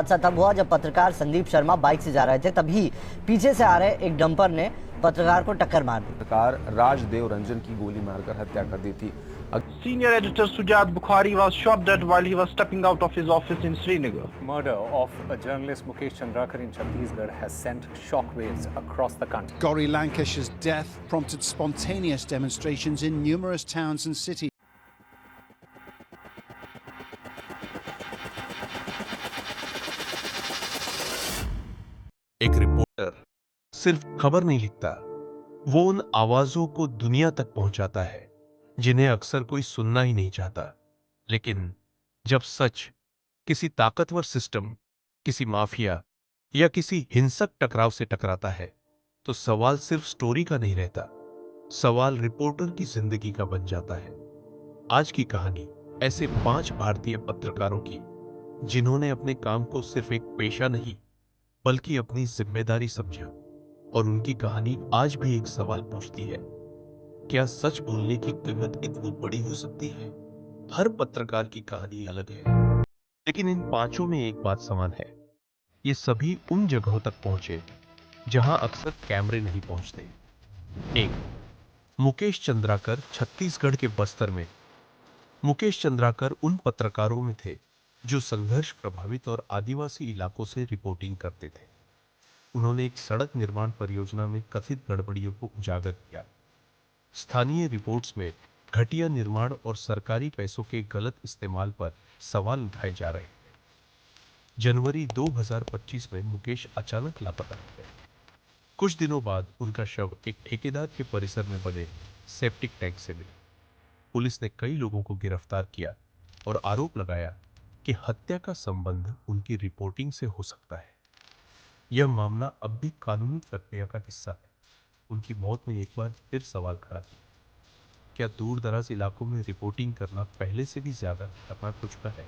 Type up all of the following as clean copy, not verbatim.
हादसा तब हुआ जब पत्रकार संदीप शर्मा बाइक से जा रहे थे, तभी पीछे से आ रहे एक डंपर ने पत्रकार को टक्कर मार दी। पत्रकार राजदेव रंजन की गोली मारकर हत्या कर दी थी। Senior editor Sujat Bukhari was shot dead while he was stepping out of his office in Srinagar. Murder of a journalist Mukesh Chandrakar in Chhattisgarh has sent shockwaves across the country. Gauri Lankesh's death prompted spontaneous demonstrations in numerous towns and cities. एक reporter सिर्फ खबर नहीं लिखता, वो उन आवाजों को दुनिया तक पहुंचाता है जिन्हें अक्सर कोई सुनना ही नहीं चाहता। लेकिन जब सच किसी ताकतवर सिस्टम, किसी माफिया या किसी हिंसक टकराव से टकराता है, तो सवाल सिर्फ स्टोरी का नहीं रहता, सवाल रिपोर्टर की जिंदगी का बन जाता है। आज की कहानी ऐसे 5 भारतीय पत्रकारों की जिन्होंने अपने काम को सिर्फ एक पेशा नहीं बल्कि अपनी जिम्मेदारी समझा, और उनकी कहानी आज भी एक सवाल पूछती है, क्या सच बोलने की कीमत इतनी बड़ी हो सकती है? हर पत्रकार की कहानी अलग है, लेकिन इन पांचों में एक बात समान है, ये सभी उन जगहों तक पहुंचे जहां अक्सर कैमरे नहीं पहुंचते। 1. मुकेश चंद्राकर, छत्तीसगढ़ के बस्तर में। मुकेश चंद्राकर उन पत्रकारों में थे जो संघर्ष प्रभावित और आदिवासी इलाकों से रिपोर्टिंग करते थे। उन्होंने एक सड़क निर्माण परियोजना में कथित गड़बड़ियों को उजागर किया। स्थानीय रिपोर्ट्स में घटिया निर्माण और सरकारी पैसों के गलत इस्तेमाल पर सवाल उठाए जा रहे थे। जनवरी 2025 में मुकेश अचानक लापता हो गए। कुछ दिनों बाद उनका शव एक ठेकेदार के परिसर में बने सेप्टिक टैंक से मिला। पुलिस ने कई लोगों को गिरफ्तार किया और आरोप लगाया कि हत्या का संबंध उनकी रिपोर्टिंग से हो सकता है। यह मामला अब भी कानूनी प्रक्रिया का हिस्सा है। उनकी मौत में एक बार फिर सवाल खड़ा किया, क्या दूर दराज इलाकों में रिपोर्टिंग करना पहले से भी ज्यादा खतरनाक हो चुका है?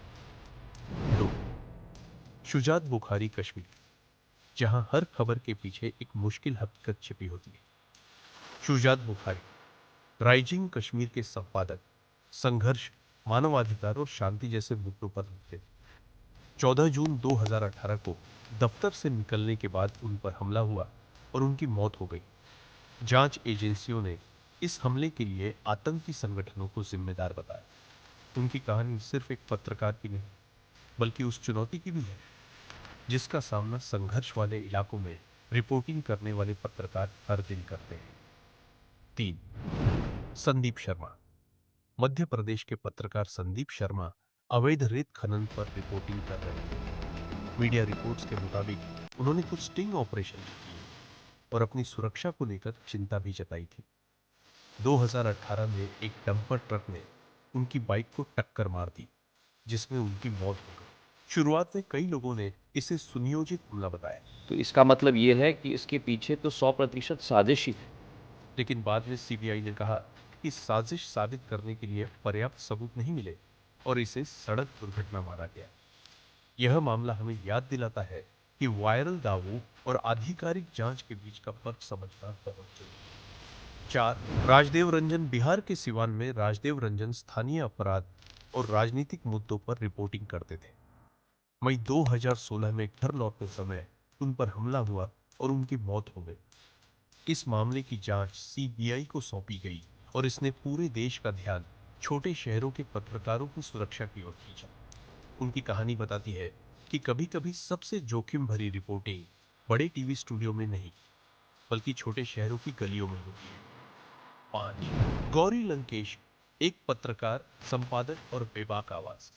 2. शुजात बुखारी, कश्मीर, जहां हर खबर के पीछे एक मुश्किल हकीकत छिपी होती है। शुजात बुखारी राइजिंग कश्मीर के संपादक, संघर्ष, मानवाधिकार और शांति जैसे मुद्दों पर लिखते थे। 14 जून 2018 को दफ्तर से निकलने के बाद उन पर हमला हुआ और उनकी मौत हो गई। जांच एजेंसियों ने इस हमले के लिए आतंकी संगठनों को जिम्मेदार बताया। उनकी कहानी सिर्फ एक पत्रकार की नहीं, बल्कि उस चुनौती की भी है जिसका सामना संघर्ष वाले इलाकों में रिपोर्टिंग करने वाले पत्रकार हर दिन करते हैं। 3. संदीप शर्मा, मध्य प्रदेश के पत्रकार संदीप शर्मा अवैध रेत खनन पर रिपोर्टिंग कर रहे थे। मीडिया रिपोर्ट्स के मुताबिक उन्होंने कुछ स्टिंग ऑपरेशन किए और अपनी सुरक्षा को लेकर चिंता भी जताई थी। 2018 में एक डंपर ट्रक ने उनकी बाइक को टक्कर मार दी, जिसमें उनकी मौत हो गई। शुरुआत में कई लोगों ने इसे सुनियोजित हमला बताया, तो इसका मतलब ये है कि इसके पीछे तो 100% साजिश ही थी। लेकिन बाद में सीबीआई ने कहा कि साजिश साबित करने के लिए पर्याप्त सबूत नहीं मिले और इसे सड़क दुर्घटना माना गया। यह मामला हमें याद दिलाता है कि वायरल दावों और आधिकारिक जांच के बीच का फर्क समझना बहुत जरूरी है। 4. राजदेव रंजन, बिहार के सिवान में राजदेव रंजन स्थानीय अपराध और राजनीतिक मुद्दों पर रिपोर्टिंग करते थे। मई 2016 में घर लौटते समय उन पर हमला हुआ और उनकी मौत हो गई। इस मामले की जांच सीबीआई को सौंपी गई और इसने पूरे देश का ध्यान छोटे शहरों के पत्रकारों की सुरक्षा की ओर खींचा। उनकी कहानी बताती है कि कभी-कभी सबसे जोखिम भरी रिपोर्टिंग बड़े टीवी स्टूडियो में नहीं, बल्कि छोटे शहरों की गलियों में होती है। 5. गौरी लंकेश, एक पत्रकार, संपादक और बेबाक आवाज।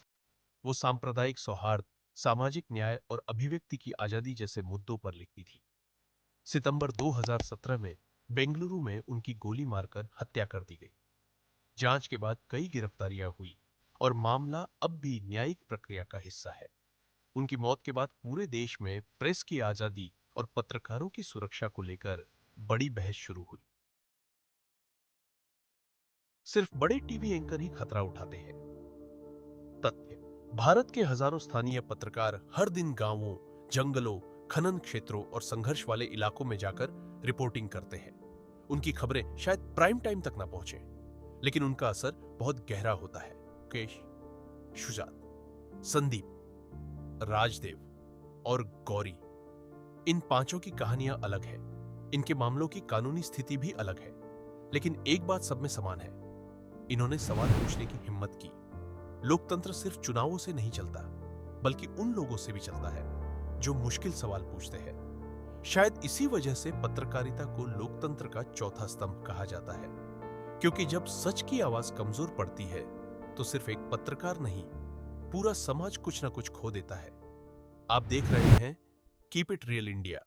वो सांप्रदायिक सौहार्द, सामाजिक न्याय और अभिव्यक्ति की आजादी जैसे मुद्दों पर लिखती थी। सितंबर 2017 में बेंगलुरु में उनकी गोली मारकर हत्या कर दी गई। जांच के बाद कई गिरफ्तारियां हुई और मामला अब भी न्यायिक प्रक्रिया का हिस्सा है। उनकी मौत के बाद पूरे देश में प्रेस की आजादी और पत्रकारों की सुरक्षा को लेकर बड़ी बहस शुरू हुई। सिर्फ बड़े टीवी एंकर ही खतरा उठाते हैं। तथ्य: भारत के हजारों स्थानीय पत्रकार हर दिन गांवों, जंगलों, खनन क्षेत्रों और संघर्ष वाले इलाकों में जाकर रिपोर्टिंग करते हैं। उनकी खबरें शायद प्राइम टाइम तक ना पहुंचे, लेकिन उनका असर बहुत गहरा होता है। मुकेश, शुजात, संदीप, राजदेव, और गौरी, इन पांचों की कहानियां अलग है, इनके मामलों की कानूनी स्थिति भी अलग है, लेकिन एक बात सब में समान है, इन्होंने सवाल पूछने की हिम्मत की। लोकतंत्र सिर्फ चुनावों से नहीं चलता, बल्कि उन लोगों से भी चलता है जो मुश्किल सवाल पूछते हैं। शायद इसी वजह से पत्रकारिता को लोकतंत्र का चौथा स्तंभ कहा जाता है, क्योंकि जब सच की आवाज कमजोर पड़ती है तो सिर्फ एक पत्रकार नहीं, पूरा समाज कुछ ना कुछ खो देता है। आप देख रहे हैं कीप इट रियल इंडिया।